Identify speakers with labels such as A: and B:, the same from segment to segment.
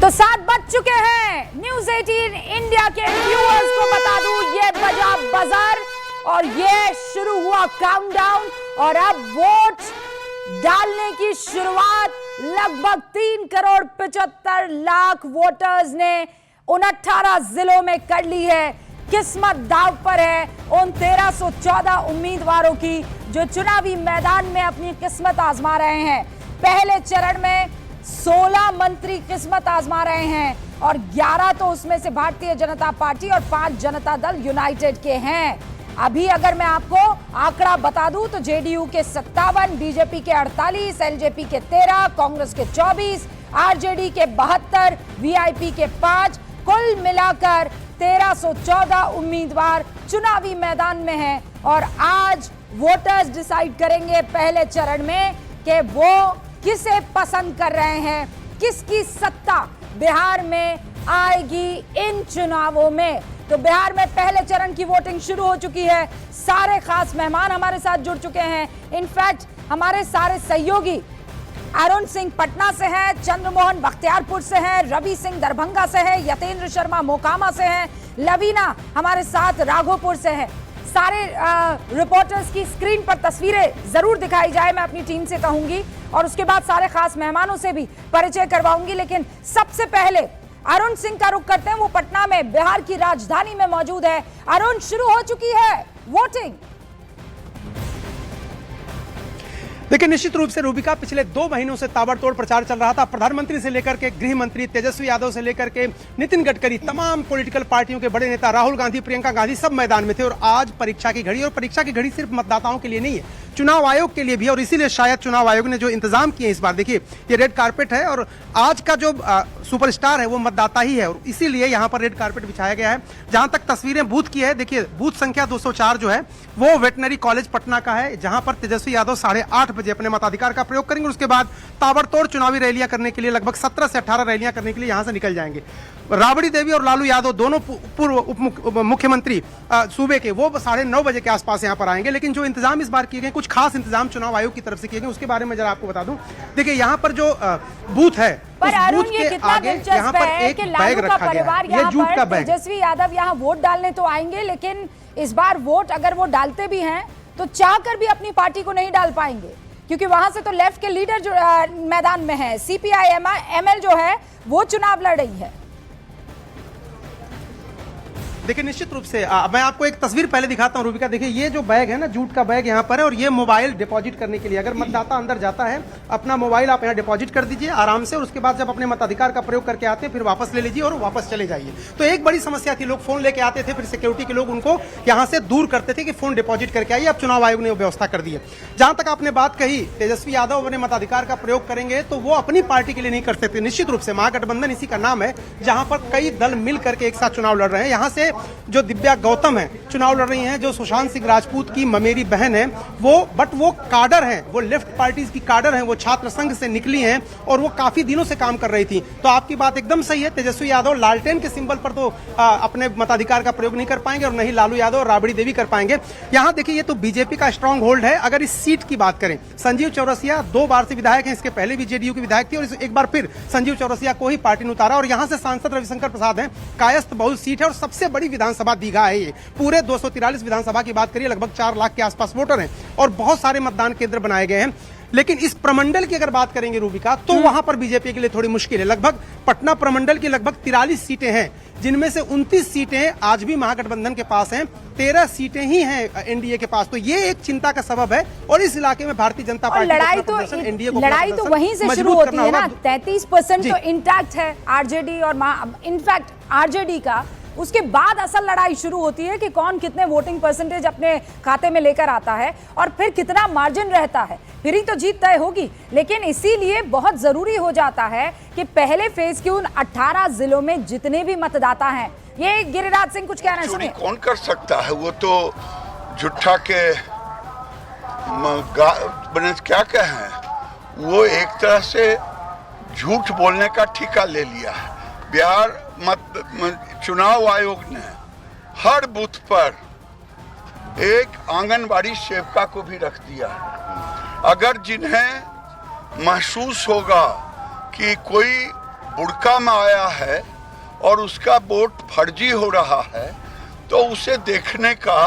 A: तो 7 बज चुके हैं। न्यूज़ 18 इंडिया के व्यूअर्स को बता दूं, ये बजा बजर और ये शुरू हुआ काउंटडाउन और अब वोट डालने की शुरुआत। लगभग 3,75,00,000 वोटर्स ने 69 जिलों में कर ली है। किस्मत दांव पर है उन 1314 उम्मीदवारों की जो चुनावी मैदान में अपनी किस्मत आजमा रहे हैं। पहले चरण में 16 मंत्री किस्मत आजमा रहे हैं और 11 तो उसमें से भारतीय जनता पार्टी और 5 जनता दल यूनाइटेड के हैं। अभी अगर मैं आपको आंकड़ा बता दूं तो जेडीयू के 57, बीजेपी के 48, एलजेपी के 13, कांग्रेस के 24, आरजेडी के 72, वीआईपी के 5, कुल मिलाकर 1314 उम्मीदवार चुनावी मैदान में हैं और आज वोटर्स डिसाइड करेंगे पहले चरण में कि वो किसे पसंद कर रहे हैं, किसकी सत्ता बिहार में आएगी इन चुनावों में। तो बिहार में पहले चरण की वोटिंग शुरू हो चुकी है। सारे खास मेहमान हमारे साथ जुड़ चुके हैं। इनफैक्ट हमारे सारे सहयोगी अरुण सिंह पटना से हैं, चंद्रमोहन बख्तियारपुर से हैं, रवि सिंह दरभंगा से है, यतेंद्र शर्मा मोकामा से हैं, लवीना हमारे साथ राघोपुर से है। सारे रिपोर्टर्स की स्क्रीन पर तस्वीरें जरूर दिखाई जाए, मैं अपनी टीम से कहूंगी और उसके बाद सारे खास मेहमानों से भी परिचय करवाऊंगी। लेकिन सबसे पहले अरुण सिंह का रुख करते हैं, वो पटना में बिहार की राजधानी में मौजूद है। अरुण, शुरू हो चुकी है वोटिंग?
B: देखिए, निश्चित रूप से रूबिका, पिछले 2 महीनों से ताबड़तोड़ प्रचार चल रहा था। प्रधानमंत्री से लेकर के गृह मंत्री तेजस्वी यादव से लेकर के नितिन गडकरी, तमाम पॉलिटिकल पार्टियों के बड़े नेता, राहुल गांधी, प्रियंका गांधी, सब मैदान में थे। और आज परीक्षा की घड़ी, और परीक्षा की घड़ी सिर्फ मतदाताओं के लिए नहीं है, चुनाव आयोग के लिए भी। और इसीलिए शायद चुनाव आयोग ने जो इंतजाम किए इस बार, देखिए ये रेड कारपेट है और आज का जो सुपरस्टार है वो मतदाता ही है और इसीलिए यहाँ पर रेड कारपेट बिछाया गया है। जहां तक तस्वीरें बूथ की है, देखिए बूथ संख्या 204 जो है वो वेटनरी कॉलेज पटना का है, जहां पर तेजस्वी यादव 8:30 बजे अपने मताधिकार का प्रयोग करेंगे। उसके बाद ताबड़तोड़ चुनावी रैलियां करने के लिए, लगभग 17 से 18 रैलियां करने के लिए यहां से निकल जाएंगे। राबड़ी देवी और लालू यादव, दोनों पूर्व उप मुख्यमंत्री सूबे के, वो 9:30 बजे के आसपास यहां पर आएंगे। लेकिन जो इंतजाम इस बार किए गए, कुछ खास इंतजाम चुनाव आयोग की तरफ से किए गए, उसके बारे में जरा आपको बता दूं। देखिए यहाँ पर जो बूथ है,
A: पर अरुण, ये कितना दिलचस्प है कि लालू का परिवार यहाँ पर, तेजस्वी यादव यहाँ वोट डालने तो आएंगे, लेकिन इस बार वोट अगर वो डालते भी हैं तो चाहकर भी अपनी पार्टी को नहीं डाल पाएंगे, क्योंकि वहां से तो लेफ्ट के लीडर जो मैदान में है, सीपीआई एमएल जो है वो चुनाव लड़ रही है।
B: देखिए, निश्चित रूप से मैं आपको एक तस्वीर पहले दिखाता हूं रूबिका। देखिए ये जो बैग है ना, जूट का बैग यहाँ पर है और ये मोबाइल डिपॉजिट करने के लिए, अगर मतदाता अंदर जाता है, अपना मोबाइल आप यहाँ डिपॉजिट कर दीजिए आराम से और उसके बाद जब अपने मताधिकार का प्रयोग करके आते हैं फिर वापस ले लीजिए और वापस चले जाइए। तो एक बड़ी समस्या थी, लोग फोन लेके आते थे, फिर सिक्योरिटी के लोग उनको यहाँ से दूर करते थे कि फोन डिपॉजिट करके आइए। अब चुनाव आयोग ने व्यवस्था कर दी है। जहां तक आपने बात कही, तेजस्वी यादव अपने मताधिकार का प्रयोग करेंगे तो वो अपनी पार्टी के लिए नहीं कर सकते। निश्चित रूप से महागठबंधन इसी का नाम है, जहां पर कई दल मिल करके एक साथ चुनाव लड़ रहे हैं। यहाँ से जो दिव्या गौतम है चुनाव लड़ रही हैं, जो सुशांत सिंह राजपूत की ममेरी बहन है, वो काडर हैं, वो लेफ्ट पार्टीज की काडर हैं, वो छात्र संघ से निकली हैं और वो काफी दिनों से काम कर रही थी। तो आपकी बात एकदम सही है, तेजस्वी यादव लालटेन के सिंबल पर तो अपने मताधिकार का प्रयोग नहीं कर पाएंगे और नहीं लालू यादव और राबड़ी देवी कर पाएंगे। यहाँ देखिए ये तो बीजेपी का स्ट्रांग होल्ड है। अगर इस सीट की बात करें, संजीव चौरसिया 2 बार से विधायक हैं, इसके पहले भी जेडीयू के विधायक थे और एक बार फिर संजीव चौरसिया को ही पार्टी ने उतारा और यहाँ से सांसद रविशंकर प्रसाद हैं। कायस्थ बहुल सीट है और सबसे बड़ी विधानसभा दीघा है। ये पूरे 243 विधानसभा की बात करिए, लगभग 4 लाख के आसपास वोटर हैं और बहुत सारे मतदान केंद्र बनाए गए हैं। लेकिन इस प्रमंडल की अगर बात करेंगे रूबिका, तो वहां पर बीजेपी के लिए थोड़ी मुश्किल है। लगभग पटना प्रमंडल की लगभग 43 सीटें हैं, जिनमें से 29 सीटें आज भी महागठबंधन के पास हैं, 13 सीटें ही हैं एनडीए के पास। तो ये एक चिंता का सबब है और इस इलाके में भारतीय जनता पार्टी
A: लड़ाई तो वहीं से शुरू होती है ना। 33% तो इंटैक्ट है आरजेडी और इनफैक्ट आरजेडी का, उसके बाद असल लड़ाई शुरू होती है कि कौन कितने वोटिंग परसेंटेज अपने खाते में लेकर आता है और फिर कितना मार्जिन रहता है, फिर ही तो जीत तय होगी। लेकिन इसीलिए बहुत जरूरी हो जाता है कि पहले फेज के उन 18 जिलों में जितने भी मतदाता हैं, ये गिरिराज सिंह कुछ कहना
C: चोरी कौन कर सकता है, वो तो झूठा के क्या कहें, वो एक तरह से झूठ बोलने का ठेका ले लिया है। बिहार चुनाव आयोग ने हर बूथ पर एक आंगनबाड़ी सेविका को भी रख दिया है। अगर जिन्हें महसूस होगा कि कोई बुड़का में आया है और उसका वोट फर्जी हो रहा है, तो उसे देखने का,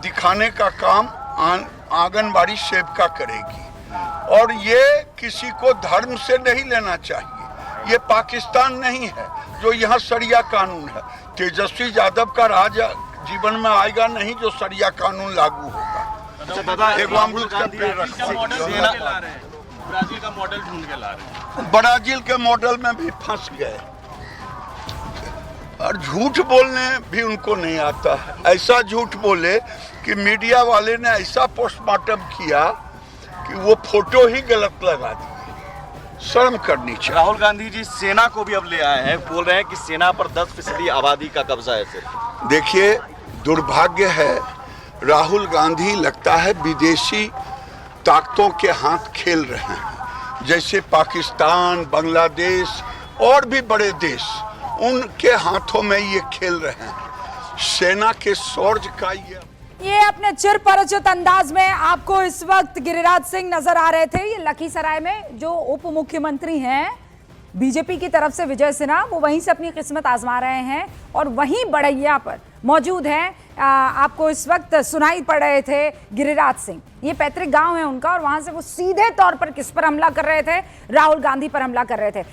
C: दिखाने का काम आंगनबाड़ी सेविका करेगी। और ये किसी को धर्म से नहीं लेना चाहिए। ये पाकिस्तान नहीं है जो यहाँ शरिया कानून है। तेजस्वी यादव का राज जीवन में आएगा नहीं जो शरिया कानून लागू होगा। एक अमरूद का पेड़
D: ब्राजील का मॉडल ढूंढ के ला रहे हैं।
C: ब्राजील के मॉडल में भी फंस गए और झूठ बोलने भी उनको नहीं आता। ऐसा झूठ बोले कि मीडिया वाले ने ऐसा पोस्टमार्टम किया कि वो फोटो ही गलत लगा दी। शर्म करनी चाहिए।
D: राहुल गांधी जी सेना को भी अब ले आए हैं, बोल रहे हैं कि सेना पर 10% आबादी का कब्जा है सिर्फ।
C: देखिए, दुर्भाग्य है, राहुल गांधी लगता है विदेशी ताकतों के हाथ खेल रहे हैं। जैसे पाकिस्तान, बांग्लादेश और भी बड़े देश, उनके हाथों में ये खेल रहे हैं। सेना के शौर्य का
A: ये अपने चिर परिचित अंदाज में आपको इस वक्त गिरिराज सिंह नजर आ रहे थे। ये लखीसराय में जो उप मुख्यमंत्री हैं बीजेपी की तरफ से विजय सिन्हा, वो वहीं से अपनी किस्मत आजमा रहे हैं और वहीं बड़ैया पर मौजूद हैं। आपको इस वक्त सुनाई पड़ रहे थे गिरिराज सिंह। ये पैतृक गांव है उनका और वहां से वो सीधे तौर पर किस पर हमला कर रहे थे? राहुल गांधी पर हमला कर रहे थे।